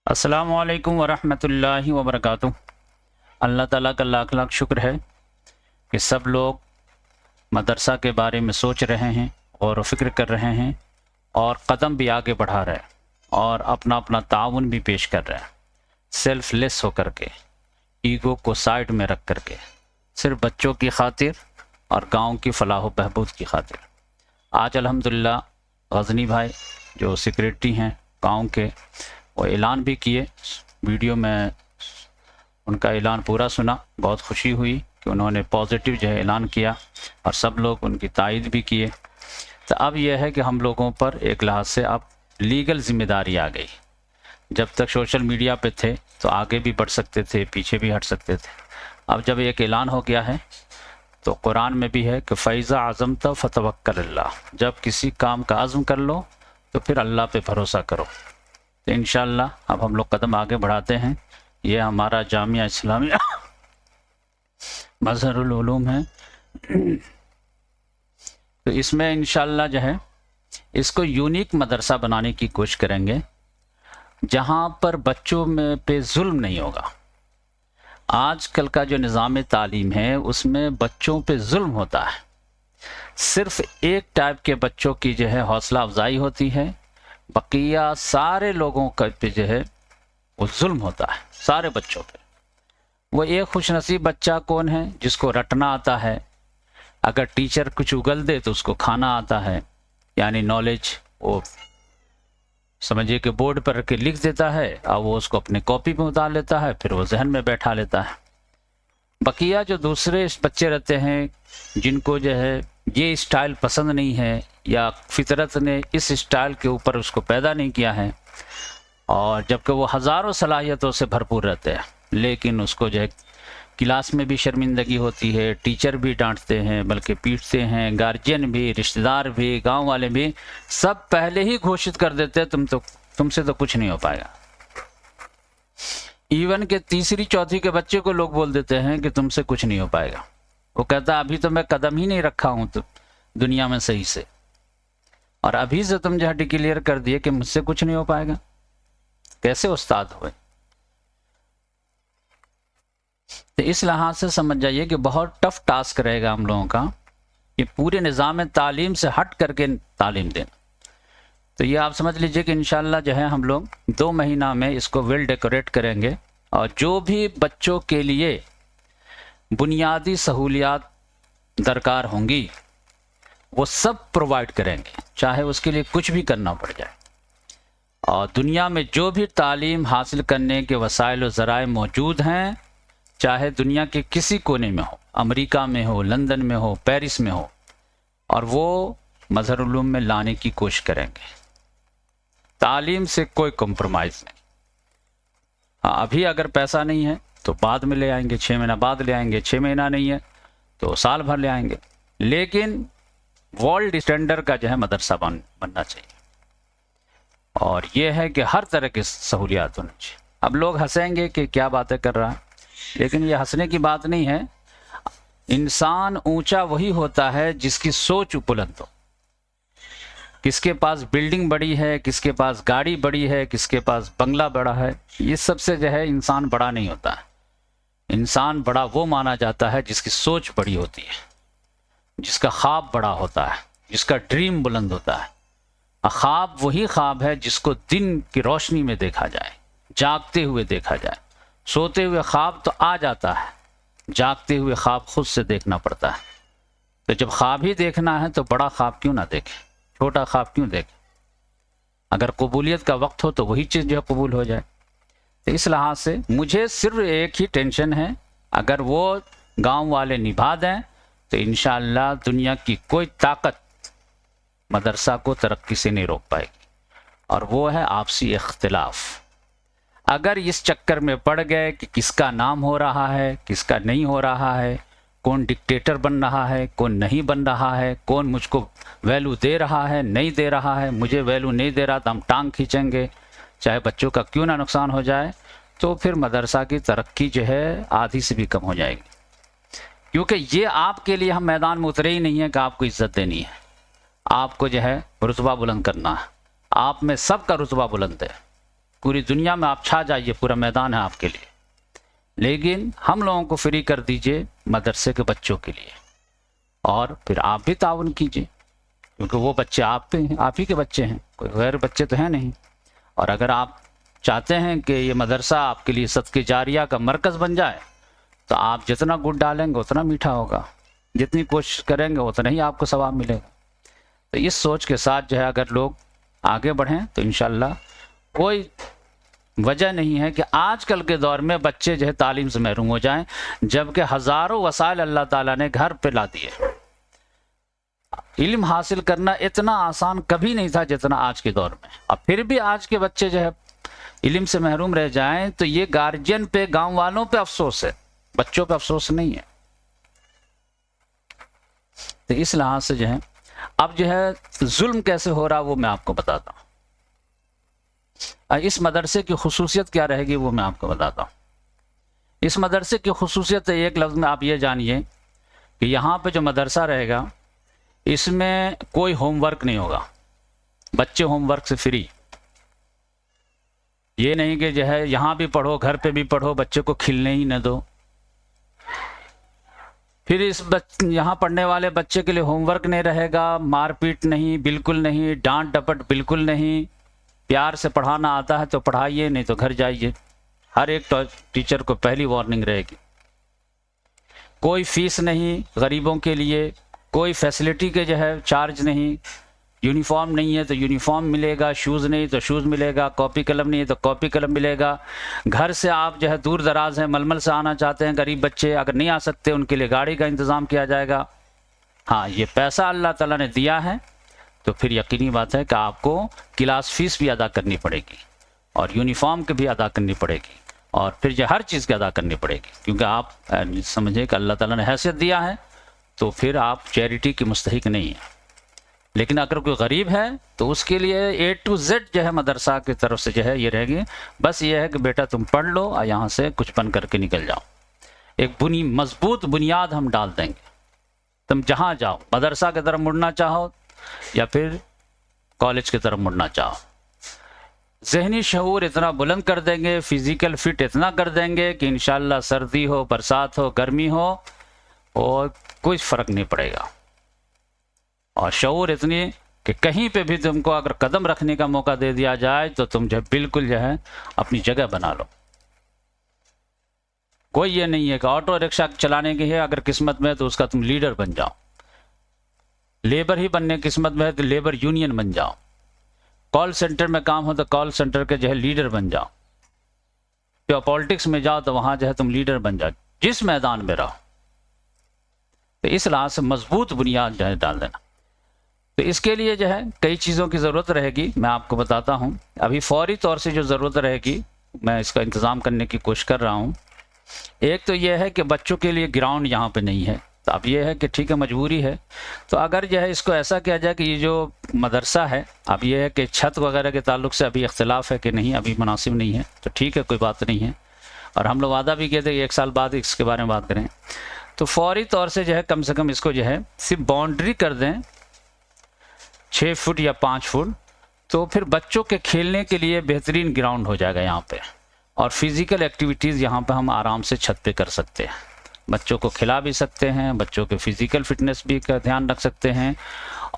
अस्सलामुअलैकुम वरहमतुल्लाहि वबरकातुहू। अल्लाह ताला का लाख लाख शुक्र है कि सब लोग मदरसा के बारे में सोच रहे हैं और फ़िक्र कर रहे हैं और क़दम भी आगे बढ़ा रहे हैं और अपना अपना ताउन भी पेश कर रहे हैं, सेल्फलेस होकर के, ईगो को साइड में रख कर के, सिर्फ बच्चों की खातिर और गांव की फलाह व बहबूद की खातिर। आज अल्हम्दुलिल्लाह गज़नी भाई जो सेक्रेटरी हैं गांव के, वो ऐलान भी किए। वीडियो में उनका ऐलान पूरा सुना, बहुत खुशी हुई कि उन्होंने पॉजिटिव जो है ऐलान किया और सब लोग उनकी तायद भी किए। तो अब यह है कि हम लोगों पर एक लिहाज से अब लीगल ज़िम्मेदारी आ गई। जब तक सोशल मीडिया पे थे तो आगे भी बढ़ सकते थे, पीछे भी हट सकते थे। अब जब एक ऐलान हो गया है तो कुरान में भी है कि फ़ैज़ा अज़मत फ़तवक्कल अल्लाह, जब किसी काम का अज़्म कर लो तो फिर अल्लाह पे भरोसा करो। तो इंशाअल्लाह अब हम लोग कदम आगे बढ़ाते हैं। ये हमारा जामिया इस्लामिया मज़हरुल उलूम है, तो इसमें इंशाअल्लाह जो है इसको यूनिक मदरसा बनाने की कोशिश करेंगे जहाँ पर बच्चों में पे जुल्म नहीं होगा। आजकल का जो निज़ाम तालीम है उसमें बच्चों पे जुल्म होता है। सिर्फ एक टाइप के बच्चों की जो है हौसला अफजाई होती है, बकिया सारे लोगों का पे जो है वो जुल्म होता है सारे बच्चों पे। वो एक खुशनसीब बच्चा कौन है जिसको रटना आता है, अगर टीचर कुछ उगल दे तो उसको खाना आता है, यानी नॉलेज वो समझिए कि बोर्ड पर के लिख देता है और वो उसको अपने कॉपी में उतार लेता है, फिर वो जहन में बैठा लेता है। बकिया जो दूसरे बच्चे रहते हैं जिनको जो है ये स्टाइल पसंद नहीं है या फितरत ने इस स्टाइल के ऊपर उसको पैदा नहीं किया है, और जबकि वो हज़ारों सलाहियतों से भरपूर रहते हैं, लेकिन उसको जो है क्लास में भी शर्मिंदगी होती है, टीचर भी डांटते हैं बल्कि पीटते हैं, गार्जियन भी, रिश्तेदार भी, गांव वाले भी, सब पहले ही घोषित कर देते हैं तुमसे तो कुछ नहीं हो पाएगा। इवन के तीसरी चौथी के बच्चे को लोग बोल देते हैं कि तुमसे कुछ नहीं हो पाएगा। वो कहता अभी तो मैं कदम ही नहीं रखा हूं तो दुनिया में सही से, और अभी से तुम जो है डिक्लेयर कर दिए कि मुझसे कुछ नहीं हो पाएगा। कैसे उस्ताद हुए? तो इस लिहाज से समझ जाइए कि बहुत टफ टास्क रहेगा हम लोगों का, ये पूरे निज़ाम तालीम से हट करके तालीम देना। तो ये आप समझ लीजिए कि इंशाल्लाह जो है हम लोग 2 महीना में इसको वेल डेकोरेट करेंगे और जो भी बच्चों के लिए बुनियादी सहूलियात दरकार होंगी वो सब प्रोवाइड करेंगे, चाहे उसके लिए कुछ भी करना पड़ जाए। और दुनिया में जो भी तालीम हासिल करने के वसाइल व ज़राए मौजूद हैं, चाहे दुनिया के किसी कोने में हो, अमेरिका में हो, लंदन में हो, पेरिस में हो, और वो मज़हरुल उलूम में लाने की कोशिश करेंगे। तालीम से कोई कॉम्प्रोमाइज़ नहीं। हाँ, अभी अगर पैसा नहीं है तो बाद में ले आएंगे, 6 महीना बाद ले आएंगे, 6 महीना नहीं है तो साल भर ले आएंगे, लेकिन वर्ल्ड स्टैंडर्ड का जो है मदरसा बनना चाहिए। और ये है कि हर तरह की सहूलियात होनी चाहिए। अब लोग हंसेंगे कि क्या बातें कर रहा है, लेकिन ये हंसने की बात नहीं है। इंसान ऊंचा वही होता है जिसकी सोच बुलंद हो। किसके पास बिल्डिंग बड़ी है, किसके पास गाड़ी बड़ी है, किसके पास बंगला बड़ा है, ये सबसे जो है इंसान बड़ा नहीं होता है। इंसान बड़ा वो माना जाता है जिसकी सोच बड़ी होती है, जिसका ख्वाब बड़ा होता है, जिसका ड्रीम बुलंद होता है। ख्वाब वही ख्वाब है जिसको दिन की रोशनी में देखा जाए, जागते हुए देखा जाए। सोते हुए ख्वाब तो आ जाता है, जागते हुए ख्वाब खुद से देखना पड़ता है। तो जब ख्वाब ही देखना है तो बड़ा ख्वाब क्यों ना देखें, छोटा ख्वाब क्यों देखें? अगर कबूलियत का वक्त हो तो वही चीज़ जो है कबूल हो जाए। तो इस लिहाज से मुझे सिर्फ एक ही टेंशन है, अगर वो गांव वाले निभा दें तो इंशाअल्लाह दुनिया की कोई ताकत मदरसा को तरक्की से नहीं रोक पाएगी, और वो है आपसी इख्तिलाफ। अगर इस चक्कर में पड़ गए कि किसका नाम हो रहा है, किसका नहीं हो रहा है, कौन डिक्टेटर बन रहा है, कौन नहीं बन रहा है, कौन मुझको वैल्यू दे रहा है, नहीं दे रहा है, मुझे वैल्यू नहीं दे रहा तो हम टांग खींचेंगे, चाहे बच्चों का क्यों ना नुकसान हो जाए, तो फिर मदरसा की तरक्की जो है आधी से भी कम हो जाएगी। क्योंकि ये आपके लिए हम मैदान में उतरे ही नहीं है कि आपको इज्जत देनी है, आपको जो है रुतबा बुलंद करना है। आप में सबका रुतबा बुलंद है, पूरी दुनिया में आप छा जाइए, पूरा मैदान है आपके लिए, लेकिन हम लोगों को फ्री कर दीजिए मदरसे के बच्चों के लिए, और फिर आप भी ताउन कीजिए, क्योंकि वो बच्चे आप ही के बच्चे हैं, कोई गैर बच्चे तो हैं नहीं। और अगर आप चाहते हैं कि ये मदरसा आपके लिए सदके जारिया का मरकज़ बन जाए, तो आप जितना गुड़ डालेंगे उतना मीठा होगा, जितनी कोशिश करेंगे उतना ही आपको सवाब मिलेगा। तो इस सोच के साथ जो है अगर लोग आगे बढ़ें तो इंशाअल्लाह कोई वजह नहीं है कि आजकल के दौर में बच्चे जो है तालीम से महरूम हो जाएं, जबकि हज़ारों वसाइल अल्लाह ताला ने घर पे ला दिए। इल्म हासिल करना इतना आसान कभी नहीं था जितना आज के दौर में। अब फिर भी आज के बच्चे जो है इल्म से महरूम रह जाएं तो ये गार्जियन पे, गांव वालों पे अफसोस है, बच्चों पे अफसोस नहीं है। तो इस लिहाज से जो है अब जो है जुल्म कैसे हो रहा वो मैं आपको बताता हूँ। इस मदरसे की खुसूसियत क्या रहेगी वो मैं आपको बताता हूँ। इस मदरसे की खुसूसियत एक लफ्ज़ में आप ये जानिए कि यहाँ पे जो मदरसा रहेगा इसमें कोई होमवर्क नहीं होगा, बच्चे होमवर्क से फ्री। ये नहीं कि जो है यहाँ भी पढ़ो घर पे भी पढ़ो, बच्चे को खिलने ही न दो। फिर यहाँ पढ़ने वाले बच्चे के लिए होमवर्क नहीं रहेगा, मारपीट नहीं, बिल्कुल नहीं, डांट डपट बिल्कुल नहीं। प्यार से पढ़ाना आता है तो पढ़ाइए, नहीं तो घर जाइए। हर एक टीचर को पहली वार्निंग रहेगी। कोई फीस नहीं गरीबों के लिए, कोई फैसिलिटी के जो है चार्ज नहीं। यूनिफॉर्म नहीं है तो यूनिफॉर्म मिलेगा, शूज़ नहीं तो शूज़ मिलेगा, कॉपी कलम नहीं है तो कॉपी कलम मिलेगा। घर से आप जो है दूर दराज हैं, मलमल से आना चाहते हैं गरीब बच्चे, अगर नहीं आ सकते उनके लिए गाड़ी का इंतज़ाम किया जाएगा। हाँ, ये पैसा अल्लाह ताला ने दिया है तो फिर यकीनी बात है कि आपको क्लास फीस भी अदा करनी पड़ेगी और यूनिफॉर्म की भी अदा करनी पड़ेगी और फिर जो हर चीज़ की अदा करनी पड़ेगी, क्योंकि आप समझे कि अल्लाह ताला ने हैसियत दिया है तो फिर आप चैरिटी की मुस्तहिक नहीं है। लेकिन अगर कोई गरीब है तो उसके लिए A to Z जो है मदरसा की तरफ से जो है ये रहेगी। बस ये है कि बेटा तुम पढ़ लो और यहाँ से कुछ बन करके निकल जाओ। एक मजबूत बुनियाद हम डाल देंगे। तुम जहाँ जाओ, मदरसा की तरफ मुड़ना चाहो या फिर कॉलेज की तरफ मुड़ना चाहो, ज़हनी शऊर इतना बुलंद कर देंगे, फिज़िकल फिट इतना कर देंगे कि इंशाअल्लाह सर्दी हो, बरसात हो, गर्मी हो और कोई फ़र्क नहीं पड़ेगा। और शऊर इतनी कि कहीं पे भी तुमको अगर कदम रखने का मौका दे दिया जाए तो तुम जो बिल्कुल जो है अपनी जगह बना लो। कोई ये नहीं है कि ऑटो रिक्शा चलाने की है, अगर किस्मत में है तो उसका तुम लीडर बन जाओ। लेबर ही बनने किस्मत में है तो लेबर यूनियन बन जाओ। कॉल सेंटर में काम हो तो कॉल सेंटर के जो है लीडर बन जाओ। तो पॉलिटिक्स में जाओ तो वहाँ जो है तुम लीडर बन जाओ, जिस मैदान में रहो। तो इस लिहाज से मजबूत बुनियाद जो है डाल देना। तो इसके लिए जो है कई चीज़ों की ज़रूरत रहेगी, मैं आपको बताता हूँ। अभी फौरी तौर से जो ज़रूरत रहेगी मैं इसका इंतज़ाम करने की कोशिश कर रहा हूँ। एक तो ये है कि बच्चों के लिए ग्राउंड यहाँ पे नहीं है, तो अब ये है कि ठीक है मजबूरी है। तो अगर जो है इसको ऐसा किया जाए कि ये जो मदरसा है, अब ये है कि छत वगैरह के ताल्लुक से अभी इख्तिलाफ़ है कि नहीं, अभी मुनासिब नहीं है, तो ठीक है कोई बात नहीं है। और हम लोग वादा भी किए थे कि 1 साल बाद इसके बारे में बात करें। तो फौरी तौर से जो है कम से कम इसको जो है सिर्फ बाउंड्री कर दें 6 फुट या 5 फुट, तो फिर बच्चों के खेलने के लिए बेहतरीन ग्राउंड हो जाएगा यहाँ पे। और फिज़िकल एक्टिविटीज़ यहाँ पे हम आराम से छत पे कर सकते हैं। बच्चों को खिला भी सकते हैं, बच्चों के फिज़िकल फिटनेस भी का ध्यान रख सकते हैं।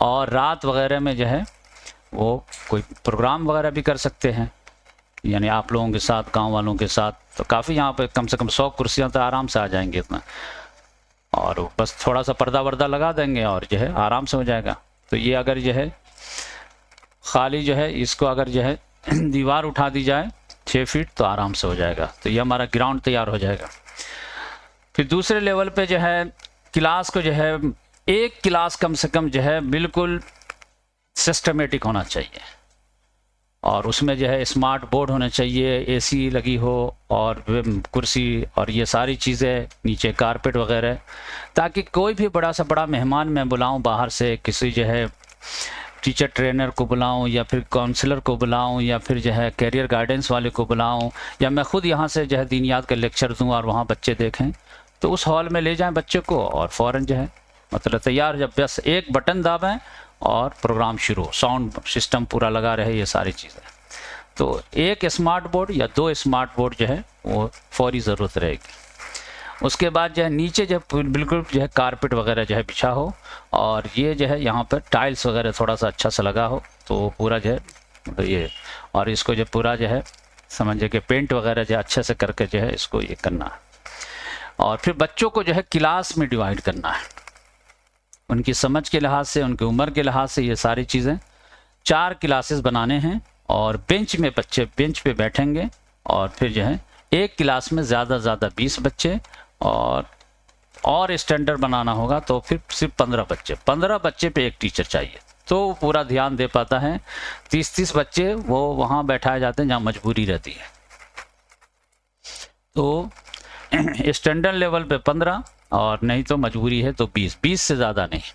और रात वगैरह में जो है वो कोई प्रोग्राम वगैरह भी कर सकते हैं, यानी आप लोगों के साथ, गाँव वालों के साथ। तो काफ़ी यहाँ पे कम से कम 100 कुर्सियाँ तो आराम से आ जाएंगी इतना, और बस थोड़ा सा पर्दा वर्दा लगा देंगे और जो है आराम से हो जाएगा। तो ये अगर जो है खाली जो है इसको अगर जो है दीवार उठा दी जाए 6 फीट तो आराम से हो जाएगा। तो ये हमारा ग्राउंड तैयार हो जाएगा। फिर दूसरे लेवल पे जो है क्लास को जो है एक क्लास कम से कम जो है बिल्कुल सिस्टमेटिक होना चाहिए, और उसमें जो है स्मार्ट बोर्ड होने चाहिए, AC लगी हो और कुर्सी और ये सारी चीज़ें, नीचे कारपेट वगैरह, ताकि कोई भी बड़ा सा बड़ा मेहमान मैं बुलाऊं बाहर से, किसी जो है टीचर ट्रेनर को बुलाऊं या फिर काउंसलर को बुलाऊं या फिर जो है कैरियर गाइडेंस वाले को बुलाऊं, या मैं ख़ुद यहाँ से जो है दीनियात का लेक्चर दूँ और वहाँ बच्चे देखें, तो उस हॉल में ले जाएं बच्चे को और फ़ौरन जो है मतलब तैयार, जब बस एक बटन दाबें और प्रोग्राम शुरू, साउंड सिस्टम पूरा लगा रहे, ये सारी चीज़ें। तो एक स्मार्ट बोर्ड या 2 स्मार्ट बोर्ड जो है वो फौरी ज़रूरत रहेगी। उसके बाद जो है नीचे जो है बिल्कुल जो है कारपेट वगैरह जो है बिछा हो, और ये जो है यहाँ पर टाइल्स वगैरह थोड़ा सा अच्छा सा लगा हो, तो पूरा जो है तो ये, और इसको जो पूरा जो है समझिए कि पेंट वगैरह जो अच्छे से करके जो है इसको ये करना है। और फिर बच्चों को जो है क्लास में डिवाइड करना है, उनकी समझ के लिहाज से, उनकी उम्र के लिहाज से, ये सारी चीज़ें 4 क्लासेस बनाने हैं। और बेंच में बच्चे बेंच पे बैठेंगे, और फिर जो है एक क्लास में ज़्यादा से ज़्यादा 20 बच्चे, और स्टैंडर्ड बनाना होगा तो फिर सिर्फ 15 बच्चे पे एक टीचर चाहिए, तो वो पूरा ध्यान दे पाता है। 30 बच्चे वो वहाँ बैठाए जाते हैं जहाँ मजबूरी रहती है। तो स्टैंडर्ड लेवल पे 15, और नहीं तो मजबूरी है तो 20 से ज़्यादा नहीं।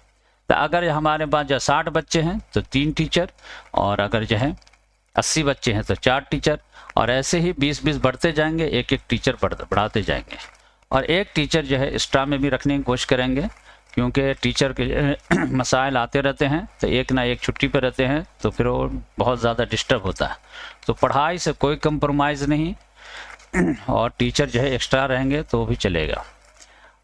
तो अगर हमारे पास जो 60 बच्चे हैं तो 3 टीचर, और अगर जो है 80 बच्चे हैं तो 4 टीचर, और ऐसे ही 20 बढ़ते जाएंगे, एक टीचर बढ़ाते जाएंगे। और एक टीचर जो है एक्स्ट्रा में भी रखने की कोशिश करेंगे, क्योंकि टीचर के मसाइल आते रहते हैं, तो एक ना एक छुट्टी पर रहते हैं, तो फिर वो बहुत ज़्यादा डिस्टर्ब होता है। तो पढ़ाई से कोई कंप्रोमाइज़ नहीं, और टीचर जो है एक्स्ट्रा रहेंगे तो भी चलेगा।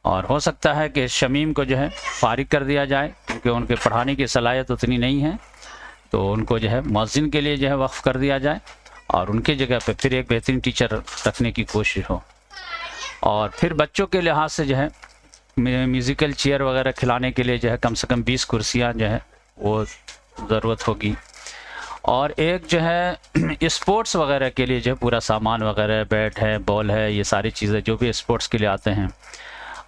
और हो सकता है कि शमीम को जो है फारिग कर दिया जाए, क्योंकि उनके पढ़ाने की सलाहियत उतनी नहीं है, तो उनको जो है मौज़िन के लिए जो है वक्फ़ कर दिया जाए, और उनकी जगह पे फिर एक बेहतरीन टीचर रखने की कोशिश हो। और फिर बच्चों के लिहाज से जो है म्यूज़िकल चेयर वगैरह खिलाने के लिए जो है कम से कम 20 कुर्सियाँ जो है वो ज़रूरत होगी। और एक जो है स्पोर्ट्स वगैरह के लिए जो है पूरा सामान वगैरह, बैट है, बॉल है, ये सारी चीज़ें जो भी स्पोर्ट्स के लिए आते हैं।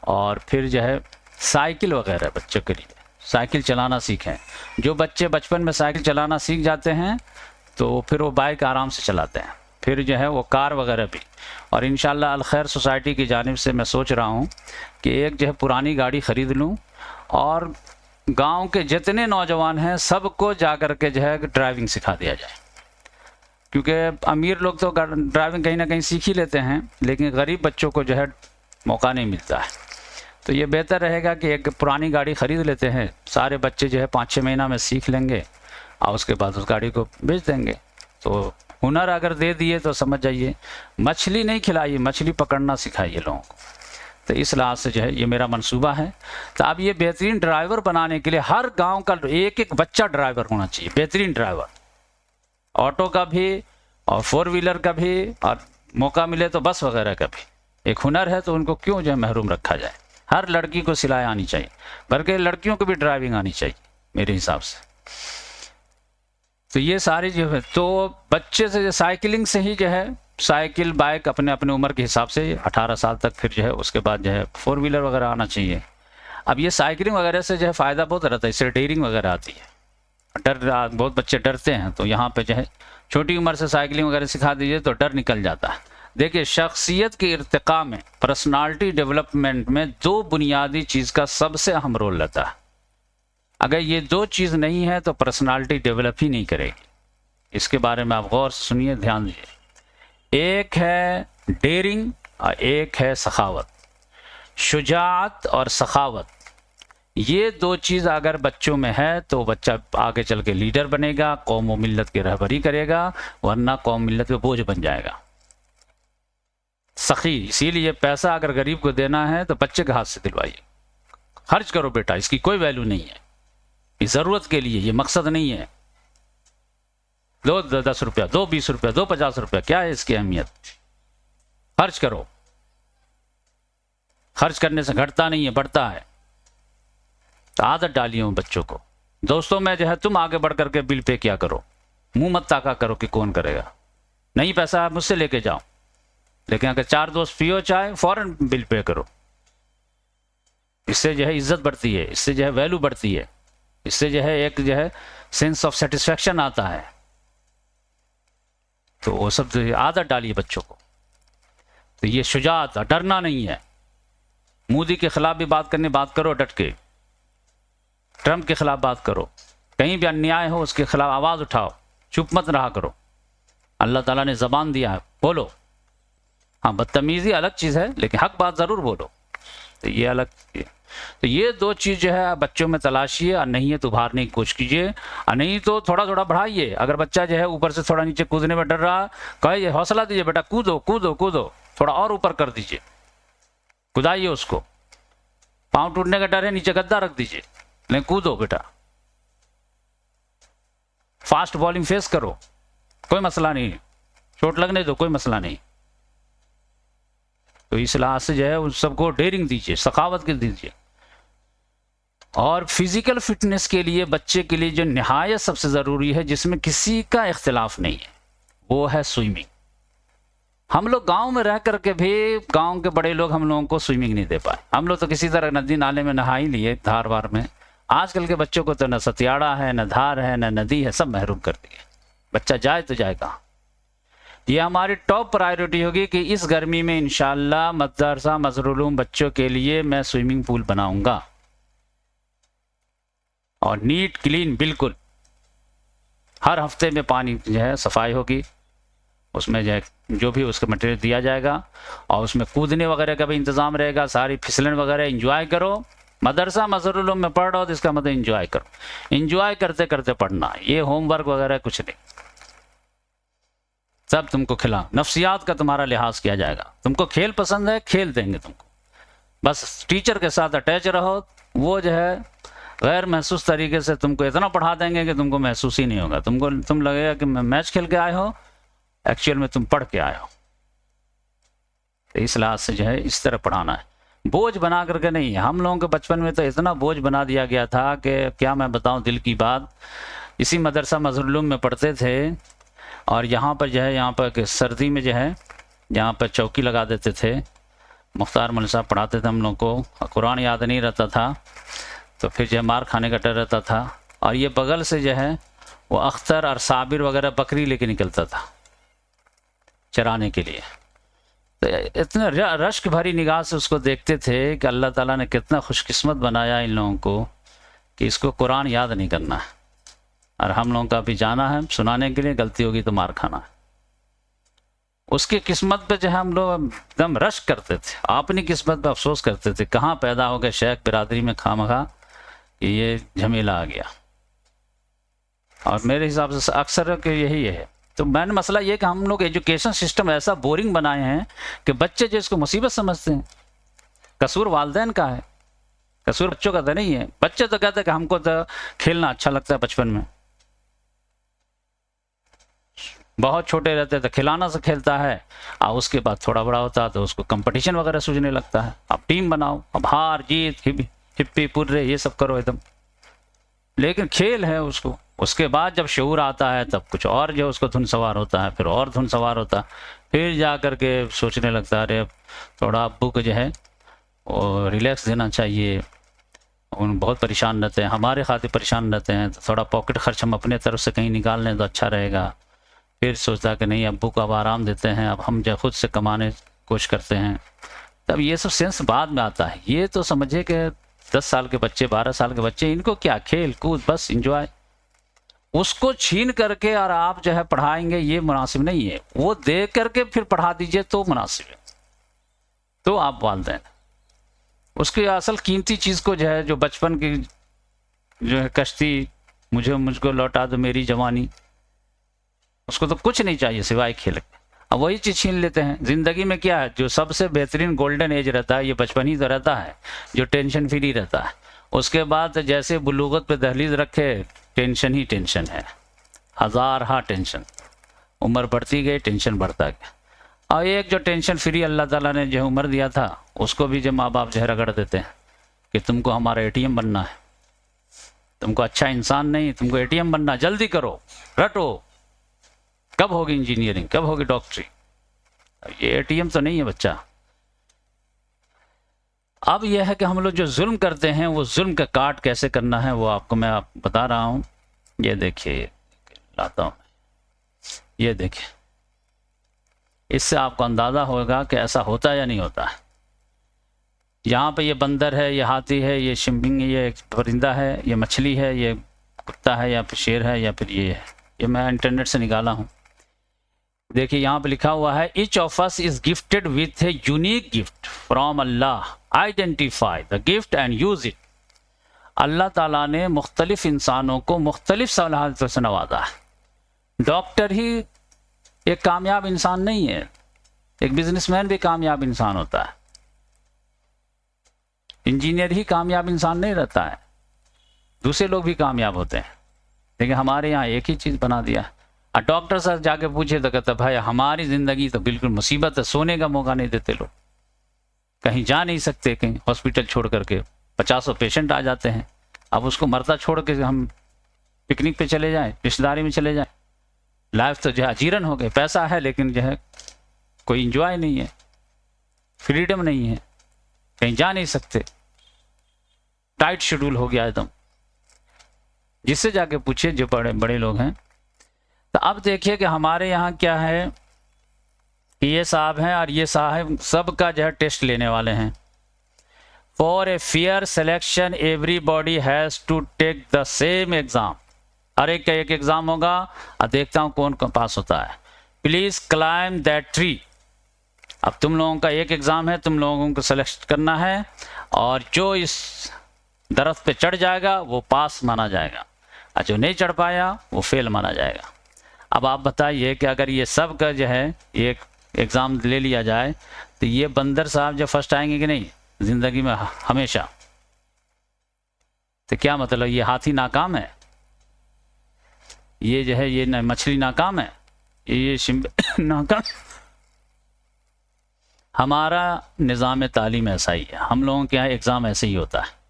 और फिर जो है साइकिल वगैरह बच्चों के लिए, साइकिल चलाना सीखें। जो बच्चे बचपन में साइकिल चलाना सीख जाते हैं तो फिर वो बाइक आराम से चलाते हैं, फिर जो है वो कार वगैरह भी। और इंशाल्लाह अल खैर सोसाइटी की जानिब से मैं सोच रहा हूँ कि एक जो है पुरानी गाड़ी ख़रीद लूँ, और गांव के जितने नौजवान हैं सबको जा कर के जो है ड्राइविंग सिखा दिया जाए। क्योंकि अमीर लोग तो ड्राइविंग कहीं ना कहीं सीख ही लेते हैं, लेकिन गरीब बच्चों को जो है मौका नहीं मिलता है। तो ये बेहतर रहेगा कि एक पुरानी गाड़ी ख़रीद लेते हैं, सारे बच्चे जो है 5-6 महीना में सीख लेंगे, और उसके बाद उस गाड़ी को बेच देंगे। तो हुनर अगर दे दिए तो समझ जाइए, मछली नहीं खिलाइए, मछली पकड़ना सिखाइए लोगों को। तो इस लिहाज से जो है ये मेरा मंसूबा है। तो अब ये बेहतरीन ड्राइवर बनाने के लिए हर गांव का एक बच्चा ड्राइवर होना चाहिए, बेहतरीन ड्राइवर, ऑटो का भी और 4 व्हीलर का भी, और मौका मिले तो बस वगैरह का भी। एक हुनर है तो उनको क्यों जो है महरूम रखा जाए। हर लड़की को सिलाई आनी चाहिए, बल्कि लड़कियों को भी ड्राइविंग आनी चाहिए मेरे हिसाब से। तो ये सारी जो है, तो बच्चे से साइकिलिंग से ही जो है, साइकिल बाइक अपने अपने उम्र के हिसाब से 18 साल तक, फिर जो है उसके बाद जो है 4 व्हीलर वगैरह आना चाहिए। अब ये साइकिलिंग वगैरह से जो है फ़ायदा बहुत रहता है, इससे डेयरिंग वगैरह आती है। बहुत बच्चे डरते हैं, तो यहाँ पे जो है छोटी उम्र से साइकिलिंग वगैरह सिखा दीजिए तो डर निकल जाता है। देखिए, शख्सियत के इर्तिका में, पर्सनालिटी डेवलपमेंट में 2 बुनियादी चीज़ का सबसे अहम रोल रहता है। अगर ये 2 चीज़ नहीं है तो पर्सनालिटी डेवलप ही नहीं करेगी। इसके बारे में आप गौर से सुनिए, ध्यान दीजिए। एक है डेयरिंग और एक है सखावत। शुजाअत और सखावत, ये 2 चीज़ अगर बच्चों में है तो बच्चा आगे चल के लीडर बनेगा, कौम व मिल्लत की रहबरी करेगा, वरना कौम मिल्लत पे बोझ बन जाएगा। सखी, इसीलिए पैसा अगर गरीब को देना है तो बच्चे के हाथ से दिलवाइए, खर्च करो बेटा, इसकी कोई वैल्यू नहीं है, ये ज़रूरत के लिए, ये मकसद नहीं है। दो 10 रुपया, दो 20 रुपया, दो 50 रुपया, क्या है इसकी अहमियत। खर्च करो, खर्च करने से घटता नहीं है, बढ़ता है। तो आदत डालिए उन बच्चों को। दोस्तों में जो है तुम आगे बढ़ करके बिल पे किया करो, मुंह मत ताका करो कि कौन करेगा। नहीं, पैसा मुझसे लेके जाओ, लेकिन अगर 4 दोस्त पियो चाहे, फौरन बिल पे करो। इससे जो है इज्जत बढ़ती है, इससे जो है वैल्यू बढ़ती है, इससे जो है एक जो है सेंस ऑफ सेटिस्फैक्शन आता है। तो वो सब आदत डालिए बच्चों को। तो ये शुजाअत, डरना नहीं है। मोदी के खिलाफ भी बात करो डट के, ट्रंप के खिलाफ बात करो, कहीं भी अन्याय हो उसके खिलाफ आवाज़ उठाओ, चुप मत रहा करो। अल्लाह ताला ने ज़बान दिया है, बोलो। हाँ, बदतमीज़ी अलग चीज़ है, लेकिन हक बात ज़रूर बोलो। तो ये अलग है। तो ये दो चीज़ जो है बच्चों में तलाशिए, और नहीं है तो उभारने की कोशिश कीजिए, और नहीं तो थोड़ा थोड़ा बढ़ाइए। अगर बच्चा जो है ऊपर से थोड़ा नीचे कूदने में डर रहा, कहिए हौसला दीजिए, बेटा कूदो कूदो कूदो, थोड़ा और ऊपर कर दीजिए, कुदाइए उसको। पाँव टूटने का डर है, नीचे गद्दा रख दीजिए, नहीं कूदो बेटा। फास्ट बॉलिंग फेस करो, कोई मसला नहीं, चोट लगने दो, कोई मसला नहीं। तो इस लिहाज से जो है उन सबको डेयरिंग दीजिए, सखावत के दीजिए। और फिजिकल फिटनेस के लिए बच्चे के लिए जो निहायत सबसे ज़रूरी है, जिसमें किसी का इख्तिलाफ नहीं है, वो है स्विमिंग। हम लोग गांव में रह करके भी गांव के बड़े लोग हम लोगों को स्विमिंग नहीं दे पाए। हम लोग तो किसी तरह नदी नाले में नहा ही लिए, धार वार में। आजकल के बच्चों को तो न सतियाड़ा है, न धार है, न नदी है, सब महरूम कर दिए। बच्चा जाए तो जाए कहाँ। ये हमारी टॉप प्रायोरिटी होगी कि इस गर्मी में इंशाअल्लाह मदरसा मजहरुल उलूम बच्चों के लिए मैं स्विमिंग पूल बनाऊंगा, और नीट क्लीन बिल्कुल। हर हफ्ते में पानी जो है सफाई होगी, उसमें जो भी उसका मटेरियल दिया जाएगा, और उसमें कूदने वगैरह का भी इंतज़ाम रहेगा। सारी फिसलन वगैरह इंजॉय करो। मदरसा मजहरुल उलूम में पढ़ रहा हो तो इसका मतलब इंजॉय करो। इंजॉय करते करते पढ़ना, ये होमवर्क वगैरह कुछ नहीं, सब तुमको खिला। नफ्सियात का तुम्हारा लिहाज किया जाएगा। तुमको खेल पसंद है, खेल देंगे तुमको, बस टीचर के साथ अटैच रहो। वो जो है गैर महसूस तरीके से तुमको इतना पढ़ा देंगे कि तुमको महसूस ही नहीं होगा। तुम लगेगा कि मैं मैच खेल के आए हो, एक्चुअल में तुम पढ़ के आए हो। तो इस लिहाज से जो है इस तरह पढ़ाना है, बोझ बना करके नहीं। हम लोगों के बचपन में तो इतना बोझ बना दिया गया था कि क्या मैं बताऊं दिल की बात। इसी मदरसा मजहरुल उलूम में पढ़ते थे, और यहाँ पर जो है, यहाँ पर सर्दी में जो है यहाँ पर चौकी लगा देते थे। मुख्तार मौलवी साहब पढ़ाते थे हम लोग को। कुरान याद नहीं रहता था, तो फिर जो है मार खाने का डर रहता था। और ये बगल से जो है वो अख्तर और साबिर वगैरह बकरी लेके निकलता था चराने के लिए। तो इतने रश्क भरी निगाह से उसको देखते थे कि अल्लाह ताला ने कितना खुशकिस्मत बनाया इन लोगों को कि इसको कुरान याद नहीं करना है, और हम लोगों का भी जाना है सुनाने के लिए, गलती होगी तो मार खाना है। उसकी किस्मत पे जो है हम लोग एकदम रश्क करते थे, अपनी किस्मत पे अफसोस करते थे, कहाँ पैदा हो गए शेख बिरादरी में खामखा कि ये झमेला आ गया। और मेरे हिसाब से अक्सर के यही है। तो मैंने मसला ये कि हम लोग एजुकेशन सिस्टम ऐसा बोरिंग बनाए हैं कि बच्चे जो इसको मुसीबत समझते हैं। कसूर वालिदैन का है, कसूर बच्चों का तो नहीं है। बच्चे तो कहते हैं कि हमको तो खेलना अच्छा लगता है बचपन में, बहुत छोटे रहते तो खिलाना से खेलता है, और उसके बाद थोड़ा बड़ा होता है तो उसको कंपटीशन वगैरह सूझने लगता है। अब टीम बनाओ, अब हार जीत हिप्पी पुर्रे ये सब करो एकदम, लेकिन खेल है उसको। उसके बाद जब शऊर आता है तब कुछ और जो उसको धुन सवार होता है, फिर और धुन सवार होता है, फिर जा कर के सोचने लगता है अरे थोड़ा अब्बू को जो है वो रिलैक्स देना चाहिए, उन बहुत परेशान रहते हैं, हमारे खातिर परेशान रहते हैं, तो थोड़ा पॉकेट खर्च हम अपने तरफ से कहीं निकाल लें तो अच्छा रहेगा। फिर सोचता कि नहीं अब्बू को अब आराम देते हैं, अब हम जो खुद से कमाने की कोशिश करते हैं। तब ये सब सेंस बाद में आता है। ये तो समझिए कि 10 साल के बच्चे, 12 साल के बच्चे, इनको क्या खेल कूद बस इंजॉय, उसको छीन करके और आप जो है पढ़ाएंगे ये मुनासिब नहीं है। वो दे करके फिर पढ़ा दीजिए तो मुनासिब है। तो आप वालिदैन उसकी असल कीमती चीज़ को जो है, जो बचपन की जो है कश्ती, मुझको लौटा दो मेरी जवानी, उसको तो कुछ नहीं चाहिए सिवाय खेल के। अब वही चीज़ छीन लेते हैं। ज़िंदगी में क्या है, जो सबसे बेहतरीन गोल्डन एज रहता है ये बचपन ही तो रहता है, जो टेंशन फ्री रहता है। उसके बाद जैसे बुलूगत पे दहलीज रखे, टेंशन ही टेंशन है, हज़ार हा टेंशन, उम्र बढ़ती गई टेंशन बढ़ता गया। और एक जो टेंशन फ्री अल्लाह ताला ने जो उम्र दिया था, उसको भी जो माँ बाप जो है रगड़ देते हैं कि तुमको हमारा ATM बनना है, तुमको अच्छा इंसान नहीं, तुमको ATM बनना, जल्दी करो, रटो, कब होगी इंजीनियरिंग, कब होगी डॉक्टरी। ये ATM तो नहीं है बच्चा। अब यह है कि हम लोग जो जुल्म करते हैं, वो जुल्म का काट कैसे करना है वो आपको मैं बता रहा हूँ। ये देखिए, लाता हूँ, ये देखिए, इससे आपको अंदाज़ा होगा कि ऐसा होता है या नहीं होता है। यहाँ पे ये बंदर है, ये हाथी है, ये शिम्पिंग, ये परिंदा है, ये मछली है, ये कुत्ता है, या फिर शेर है, या फिर ये है। ये मैं इंटरनेट से निकाला हूँ। देखिए यहाँ पे लिखा हुआ है, each of us is gifted with a unique gift from Allah identify the gift and use it. अल्लाह ताला ने मुख्तलिफ इंसानों को मुख्तलिफ सलाहियतों से नवाजा है। डॉक्टर ही एक कामयाब इंसान नहीं है, एक बिजनेसमैन भी कामयाब इंसान होता है, इंजीनियर ही कामयाब इंसान नहीं रहता है, दूसरे लोग भी कामयाब होते हैं। लेकिन हमारे यहाँ एक ही चीज़ बना दिया। और डॉक्टर साहब जाके पूछे तो कहता भाई हमारी ज़िंदगी तो बिल्कुल मुसीबत है, सोने का मौका नहीं देते लोग, कहीं जा नहीं सकते, कहीं हॉस्पिटल छोड़ करके 50 पेशेंट आ जाते हैं। अब उसको मरता छोड़ के हम पिकनिक पे चले जाएं, रिश्तेदारी में चले जाएं, लाइफ तो जो है अजीरन हो गई। पैसा है लेकिन जो है कोई इंजॉय नहीं है, फ्रीडम नहीं है, कहीं जा नहीं सकते, टाइट शेड्यूल हो गया एकदम। जिससे जाके पूछिए जो बड़े बड़े लोग हैं। तो अब देखिए कि हमारे यहाँ क्या है कि ये साहब हैं और ये साहब सबका जो है टेस्ट लेने वाले हैं। For a fair selection everybody has to take the same exam. हर एक का एक एग्ज़ाम होगा और देखता हूँ कौन कौन पास होता है। Please climb that tree. अब तुम लोगों का एक एग्ज़ाम है, तुम लोगों को सेलेक्ट करना है और जो इस दरख्त पे चढ़ जाएगा वो पास माना जाएगा और जो नहीं चढ़ पाया वो फेल माना जाएगा। अब आप बताइए कि अगर ये सब का जो है एक एग्ज़ाम ले लिया जाए तो ये बंदर साहब जब फर्स्ट आएंगे कि नहीं ज़िंदगी में हमेशा? तो क्या मतलब ये हाथी नाकाम है, ये जो है ये मछली नाकाम है, ये नाकाम। हमारा निज़ाम तालीम ऐसा ही है, हम लोगों के यहाँ एग्ज़ाम ऐसे ही होता है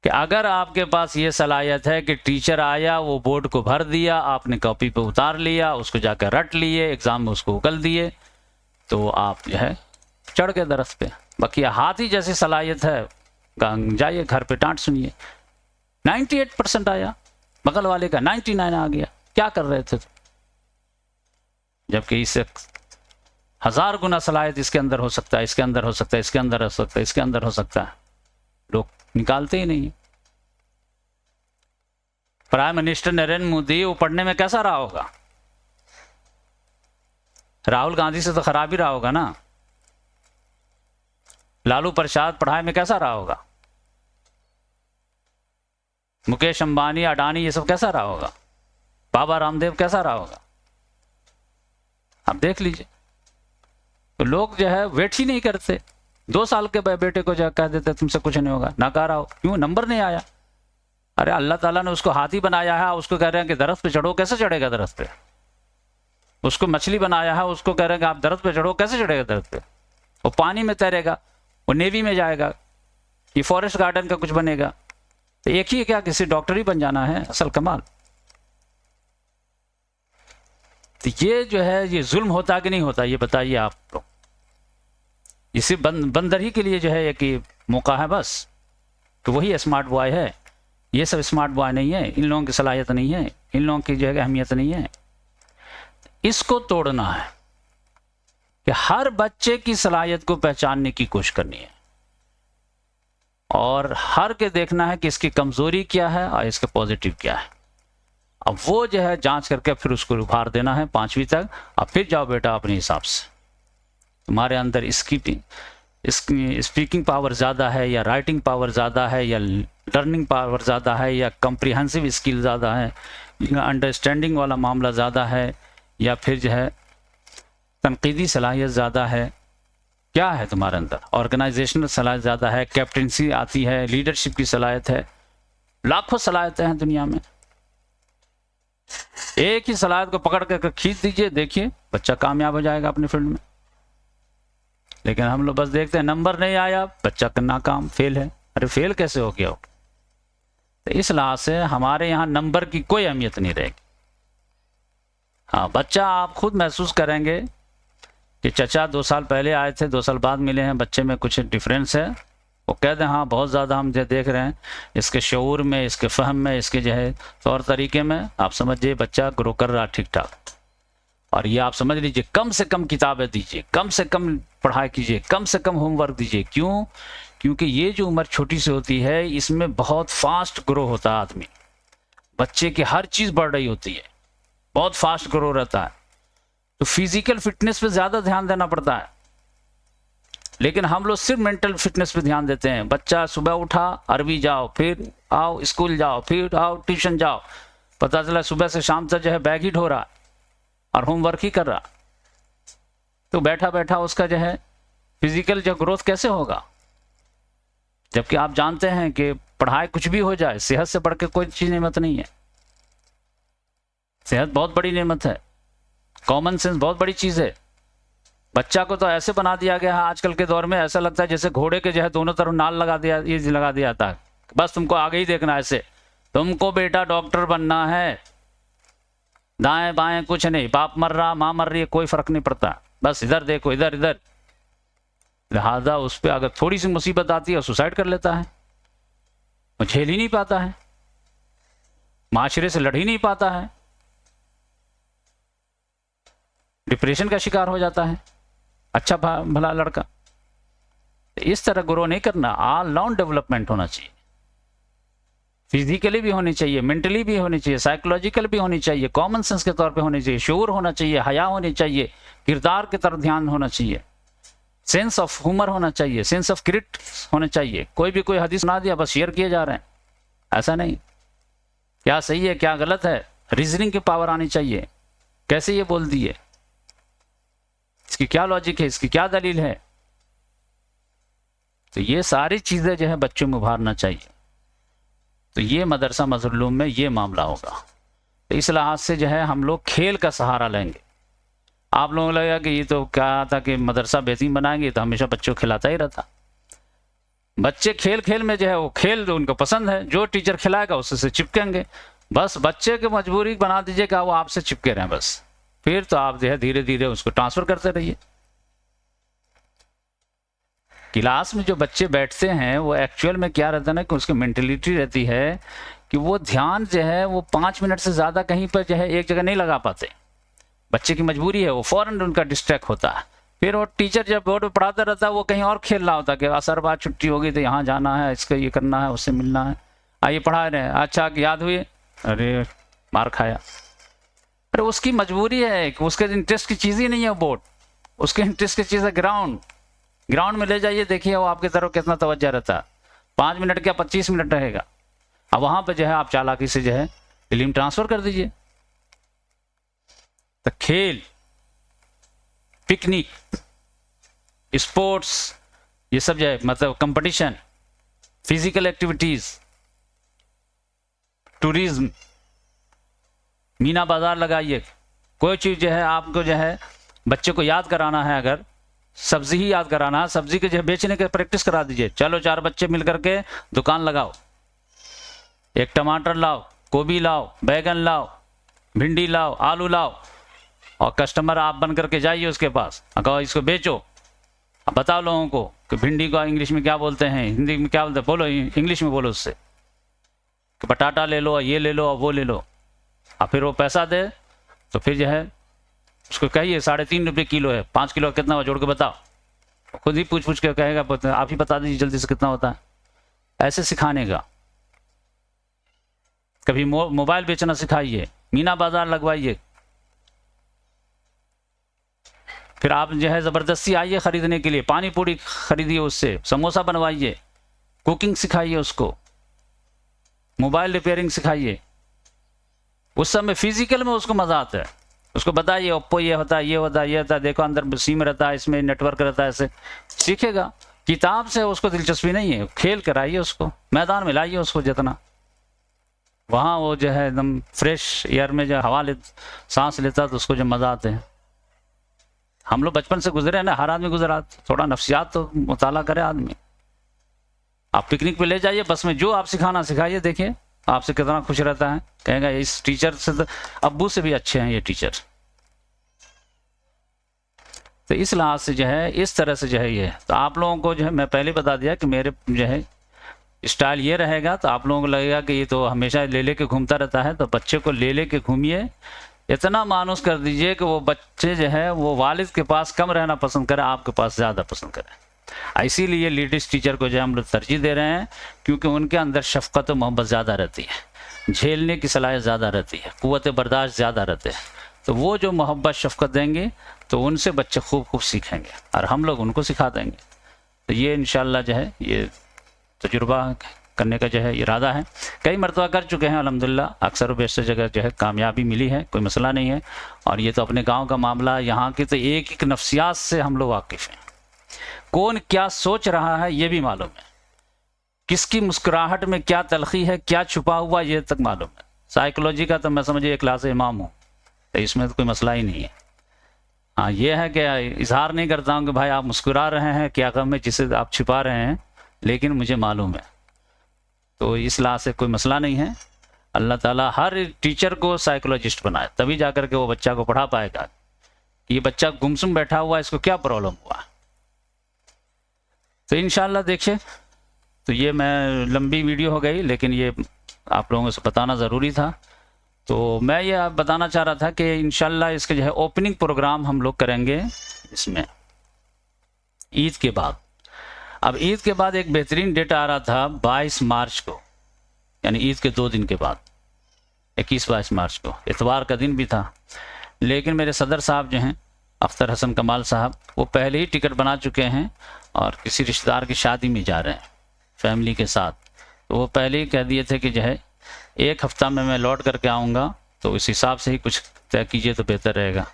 कि अगर आपके पास ये सलाहियत है कि टीचर आया वो बोर्ड को भर दिया, आपने कॉपी पे उतार लिया, उसको जाकर रट लिए, एग्ज़ाम में उसको उगल दिए, तो आप जो है चढ़ गए दरख्त पे। बाकी हाथी जैसी सलाहियत है, जाइए घर पे डांट सुनिए। 98% आया, बगल वाले का 99 आ गया, क्या कर रहे थे? जबकि इससे 1000 गुना सलाहियत इसके अंदर हो सकता है, इसके अंदर हो सकता है, इसके अंदर हो सकता है, इसके अंदर हो सकता है, लोग निकालते ही नहीं। प्राइम मिनिस्टर नरेंद्र मोदी वो पढ़ने में कैसा रहा होगा? राहुल गांधी से तो खराब ही रहा होगा ना। लालू प्रसाद पढ़ाई में कैसा रहा होगा? मुकेश अंबानी, अडानी, ये सब कैसा रहा होगा? बाबा रामदेव कैसा रहा होगा? आप देख लीजिए। तो लोग जो है वेट ही नहीं करते। 2 साल के बेटे को जो कह देते तुमसे कुछ नहीं होगा, नकारा हो, क्यों? नंबर नहीं आया। अरे अल्लाह ताला ने उसको हाथी बनाया है, उसको कह रहे हैं कि दरख्त पे चढ़ो, कैसे चढ़ेगा दरख्त पे? उसको मछली बनाया है, उसको कह रहे हैं कि आप दरख्त पे चढ़ो, कैसे चढ़ेगा दरख्त पे? वो पानी में तैरेगा, वो नेवी में जाएगा, ये फॉरेस्ट गार्डन का कुछ बनेगा। तो एक ही क्या किसी डॉक्टर ही बन जाना है? असल कमाल। तो ये जो है ये जुल्म होता कि नहीं होता, ये बताइए आप लोग। इसी बंदर ही के लिए जो है एक मौका है बस, तो वही स्मार्ट बॉय है। ये सब स्मार्ट बॉय नहीं है, इन लोगों की सलाहियत नहीं है, इन लोगों की जो है अहमियत नहीं है। इसको तोड़ना है कि हर बच्चे की सलाहियत को पहचानने की कोशिश करनी है और हर के देखना है कि इसकी कमजोरी क्या है और इसका पॉजिटिव क्या है। अब वो जो है जांच करके फिर उसको उभार देना है 5वीं तक। अब फिर जाओ बेटा अपने हिसाब से, तुम्हारे अंदर स्पीकिंग पावर ज़्यादा है या राइटिंग पावर ज़्यादा है या लर्निंग पावर ज़्यादा है या कम्प्रीहेंसिव स्किल ज़्यादा है या अंडरस्टैंडिंग वाला मामला ज़्यादा है या फिर जो है तनकीदी सलाहियत ज़्यादा है, क्या है तुम्हारे अंदर? ऑर्गेनाइजेशनल सलाहियत ज़्यादा है, कैप्टनसी आती है, लीडरशिप की सलाहियत है, लाखों सलाहियतें हैं दुनिया में। एक ही सलाहियत को पकड़ कर खींच दीजिए, देखिए बच्चा कामयाब हो जाएगा अपने फील्ड में। लेकिन हम लोग बस देखते हैं नंबर नहीं आया, बच्चा का नाकाम, फेल है। अरे फेल कैसे हो गया हो? तो इस लिहाज से हमारे यहाँ नंबर की कोई अहमियत नहीं रहेगी। हाँ, बच्चा आप खुद महसूस करेंगे कि चचा 2 साल पहले आए थे, 2 साल बाद मिले हैं, बच्चे में कुछ डिफरेंस है। वो कह दें हाँ बहुत ज़्यादा हम जो देख रहे हैं इसके शऊर में, इसके फ़हम में, इसके जो है तौर तरीके में, आप समझिए बच्चा ग्रो कर रहा ठीक ठाक। और ये आप समझ लीजिए कम से कम किताबें दीजिए, कम से कम पढ़ाई कीजिए, कम से कम होमवर्क दीजिए। क्यों? क्योंकि ये जो उम्र छोटी सी होती है इसमें बहुत फास्ट ग्रो होता है आदमी। बच्चे की हर चीज़ बढ़ रही होती है, बहुत फास्ट ग्रो रहता है, तो फिजिकल फिटनेस पे ज़्यादा ध्यान देना पड़ता है। लेकिन हम लोग सिर्फ मेंटल फिटनेस पे ध्यान देते हैं। बच्चा सुबह उठा, अरबी जाओ, फिर आओ स्कूल जाओ, फिर आओ ट्यूशन जाओ, पता चला सुबह से शाम तक जो है बैग ही ढो रहा और होमवर्क ही कर रहा, तो बैठा बैठा उसका जो है फिजिकल जो ग्रोथ कैसे होगा? जबकि आप जानते हैं कि पढ़ाई कुछ भी हो जाए, सेहत से बढ़ के कोई चीज नेमत नहीं है। सेहत बहुत बड़ी नेमत है, कॉमन सेंस बहुत बड़ी चीज है। बच्चा को तो ऐसे बना दिया गया है आजकल के दौर में, ऐसा लगता है जैसे घोड़े के जो है दोनों तरफ नाल लगा दिया, ये लगा दिया था, बस तुमको आगे ही देखना है। ऐसे तुमको बेटा डॉक्टर बनना है, दाएं बाएं कुछ नहीं, बाप मर रहा माँ मर रही है कोई फर्क नहीं पड़ता, बस इधर देखो इधर इधर। लिहाजा उस पर अगर थोड़ी सी मुसीबत आती है सुसाइड कर लेता है, वो झेल ही नहीं पाता है, माशरे से लड़ ही नहीं पाता है, डिप्रेशन का शिकार हो जाता है। अच्छा भला लड़का। इस तरह ग्रो नहीं करना, ऑल राउंड डेवलपमेंट होना चाहिए, फिजिकली भी होनी चाहिए, मेंटली भी होनी चाहिए, साइकोलॉजिकल भी होनी चाहिए, कॉमन सेंस के तौर पे होनी चाहिए, शूर होना चाहिए, हया होनी चाहिए, किरदार की तरफ ध्यान होना चाहिए, सेंस ऑफ ह्यूमर होना चाहिए, सेंस ऑफ क्रिट होना चाहिए। कोई भी कोई हदीस सुना दिया बस शेयर किए जा रहे हैं, ऐसा नहीं। क्या सही है क्या गलत है, रीजनिंग की पावर आनी चाहिए, कैसे ये बोल दिए, इसकी क्या लॉजिक है, इसकी क्या दलील है। तो ये सारी चीजें जो है बच्चों में उभारना चाहिए। तो ये मदरसा मजलूम में ये मामला होगा। तो इस लिहाज से जो है हम लोग खेल का सहारा लेंगे। आप लोगों को लगेगा कि ये तो क्या था कि मदरसा बेहतरीन बनाएंगे तो हमेशा बच्चों को खिलाता ही रहता। बच्चे खेल खेल में जो है वो खेल जो उनको पसंद है, जो टीचर खिलाएगा उससे चिपकेंगे। बस बच्चे की मजबूरी बना दीजिए कि वो आपसे चिपके रहें बस, फिर तो आप जो है धीरे धीरे उसको ट्रांसफर करते रहिए। क्लास में जो बच्चे बैठते हैं वो एक्चुअल में क्या रहता है ना कि उसकी मेंटेलिटी रहती है कि वो ध्यान जो है वो 5 मिनट से ज़्यादा कहीं पर जो है एक जगह नहीं लगा पाते। बच्चे की मजबूरी है, वो फ़ौरन उनका डिस्ट्रैक्ट होता है। फिर वो टीचर जब बोर्ड पर पढ़ाता रहता है वो कहीं और खेल रहा होता है कि असर बाद छुट्टी होगी तो यहाँ जाना है, इसका ये करना है, उससे मिलना है, आइए पढ़ा रहे हैं, अच्छा याद हुई, अरे मार खाया। अरे उसकी मजबूरी है कि उसके इंटरेस्ट की चीज़ ही नहीं है बोर्ड, उसके इंटरेस्ट की चीज़ है ग्राउंड। ग्राउंड में ले जाइए, देखिए वो आपकी तरफ कितना तवज्जो रहता है। 5 मिनट क्या 25 मिनट रहेगा। अब वहाँ पे जो है आप चालाकी से जो है इल्म ट्रांसफ़र कर दीजिए। तो खेल, पिकनिक, स्पोर्ट्स, ये सब जो है मतलब competition, physical activities, tourism, Meena बाजार लगाइए। कोई चीज़ जो है आपको जो है बच्चे को याद कराना है, अगर सब्जी ही याद कराना है, सब्जी के जो बेचने के प्रैक्टिस करा दीजिए। चलो 4 बच्चे मिल करके दुकान लगाओ, एक टमाटर लाओ, गोभी लाओ, बैगन लाओ, भिंडी लाओ, आलू लाओ, और कस्टमर आप बन करके जाइए उसके पास, अगर इसको बेचो। अब बताओ लोगों को कि भिंडी को इंग्लिश में क्या बोलते हैं, हिंदी में क्या बोलते हैं, बोलो इंग्लिश में बोलो उससे कि बटाटा ले लो, ये ले लो और वो ले लो। और फिर वो पैसा दे तो फिर जो है उसको कहिए 3.5 रुपये किलो है, 5 किलो कितना हुआ जोड़ के बताओ। खुद ही पूछ के कहेगा, आप ही बता दीजिए जल्दी से कितना होता है। ऐसे सिखाने का। कभी मोबाइल बेचना सिखाइए, मीना बाजार लगवाइए। फिर आप जो है ज़बरदस्ती आइए ख़रीदने के लिए, पानी पूरी खरीदिए उससे, समोसा बनवाइए, कुकिंग सिखाइए उसको, मोबाइल रिपेयरिंग सिखाइए। उस समय फिजिकल में उसको मज़ा आता है। उसको बताइए ओप्पो ये होता है, ये होता है, ये होता है, देखो अंदर सिम रहता है, इसमें नेटवर्क रहता है, ऐसे सीखेगा। किताब से उसको दिलचस्पी नहीं है, खेल कराइए उसको, मैदान में लाइए उसको, जितना वहाँ वो जो है एकदम फ्रेश एयर में जो हवा सांस लेता है तो उसको जो मज़ा आते हैं। हम लोग बचपन से गुजरे हैं ना, हर आदमी गुजरा, थोड़ा नफ्सियात तो मुताला करे आदमी। आप पिकनिक पे ले जाइए, बस में जो आप सिखाना सिखाइए, देखिए आपसे कितना खुश रहता है, कहेगा इस टीचर से तो अब्बू से भी अच्छे हैं ये टीचर। तो इस लिहाज से जो है इस तरह से जो है ये, तो आप लोगों को जो है मैं पहले बता दिया कि मेरे जो है स्टाइल ये रहेगा। तो आप लोगों को लगेगा कि ये तो हमेशा ले के घूमता रहता है, तो बच्चे को ले के घूमिए, इतना मानूस कर दीजिए कि वो बच्चे जो है वो वालिद के पास कम रहना पसंद करे, आपके पास ज़्यादा पसंद करे। इसीलिए लेडीज़ टीचर को जो हम लोग तरजीह दे रहे हैं, क्योंकि उनके अंदर शफ़क़त और मोहब्बत ज़्यादा रहती है, झेलने की सलाहियत ज़्यादा रहती है, क़ुव्वत बर्दाश्त ज़्यादा रहते हैं। तो वो जो मोहब्बत शफ़क़त देंगे तो उनसे बच्चे खूब सीखेंगे और हम लोग उनको सिखा देंगे। तो ये इंशाल्लाह जो है ये तजुर्बा करने का जो है इरादा है। कई मरतबा कर चुके हैं अल्हम्दुलिल्लाह, अक्सर व बेशतर जगह जो है कामयाबी मिली है, कोई मसला नहीं है। और ये तो अपने गांव का मामला, यहाँ की तो एक एक नफ्सियात से हम लोग वाकिफ़ हैं। कौन क्या सोच रहा है ये भी मालूम है, किसकी मुस्कुराहट में क्या तलखी है, क्या छुपा हुआ ये तक मालूम है। साइकोलॉजी का तो मैं समझिए एक क्लास इमाम हूँ, तो इसमें तो कोई मसला ही नहीं है। हाँ ये है कि इजहार नहीं करता हूँ कि भाई आप मुस्कुरा रहे हैं, क्या गम है जिसे आप छिपा रहे हैं, लेकिन मुझे मालूम है। तो इस लाह से कोई मसला नहीं है। अल्लाह ताला हर टीचर को साइकोलॉजिस्ट बनाए, तभी जा कर के वो बच्चा को पढ़ा पाएगा। ये बच्चा गुमसुम बैठा हुआ, इसको क्या प्रॉब्लम हुआ। तो इंशाल्लाह देखिए, तो ये मैं लंबी वीडियो हो गई, लेकिन ये आप लोगों से बताना ज़रूरी था। तो मैं ये बताना चाह रहा था कि इंशाल्लाह इसके जो है ओपनिंग प्रोग्राम हम लोग करेंगे इसमें ईद के बाद। अब ईद के बाद एक बेहतरीन डेट आ रहा था 22 मार्च को, यानी ईद के 2 दिन के बाद, 21-22 मार्च को इतवार का दिन भी था। लेकिन मेरे सदर साहब जो हैं अख्तर हसन कमाल साहब, वो पहले ही टिकट बना चुके हैं और किसी रिश्तेदार की शादी में जा रहे हैं फैमिली के साथ। तो वो पहले ही कह दिए थे कि जो है 1 हफ़्ता में मैं लौट करके आऊँगा, तो इस हिसाब से ही कुछ तय कीजिए तो बेहतर रहेगा।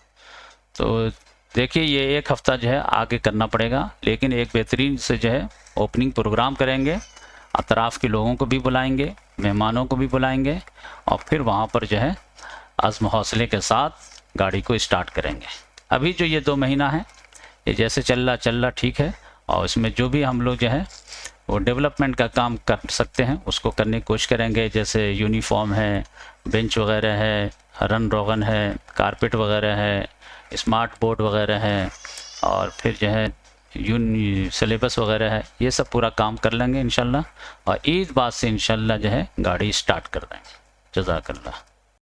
तो देखिए ये 1 हफ़्ता जो है आगे करना पड़ेगा, लेकिन एक बेहतरीन से जो है ओपनिंग प्रोग्राम करेंगे, अतराफ़ के लोगों को भी बुलाएंगे, मेहमानों को भी बुलाएंगे, और फिर वहाँ पर जो है अज़्म हौसले के साथ गाड़ी को स्टार्ट करेंगे। अभी जो ये 2 महीना है ये जैसे चल रहा ठीक है, और इसमें जो भी हम लोग जो है वो डेवलपमेंट का काम कर सकते हैं उसको करने की कोशिश करेंगे। जैसे यूनिफॉर्म है, बेंच वगैरह है, रन रोगन है, कारपेट वगैरह है, स्मार्ट बोर्ड वगैरह है, और फिर जो है सिलेबस वगैरह है, ये सब पूरा काम कर लेंगे इंशाल्लाह। और ईद बाद से इंशाल्लाह जो है गाड़ी स्टार्ट कर देंगे। जज़ाकल्लाह।